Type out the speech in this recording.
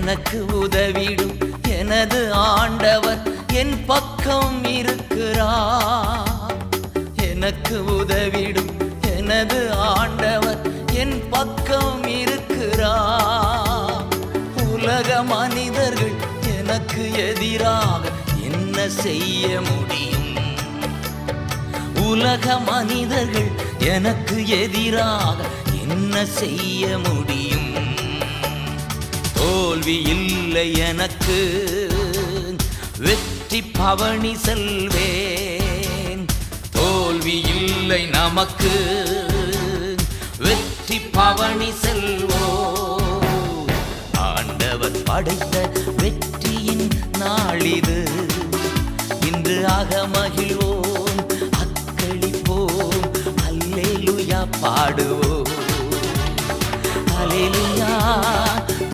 எனக்கு உதவிடும் எனது ஆண்டவர் என் பக்கம் இருக்கிறார். எனக்கு உதவிடும் எனது ஆண்டவர் என் பக்கம் இருக்கிறார். உலக மனிதர்கள் எனக்கு எதிராக என்ன செய்ய முடியும்? உலக மனிதர்கள் எனக்கு எதிராக என்ன செய்ய முடியும்? தோல்வி இல்லை எனக்கு, வெற்றி பவனி செல்வேன். தோல்வி இல்லை நமக்கு, வெற்றி பவனி செல்வோம். ஆண்டவர் படைத்த வெற்றியின் நாளிது, இன்று அகமகிழ்வோம், அக்களிப்போம், அல்லேலூயா பாடுவோம்.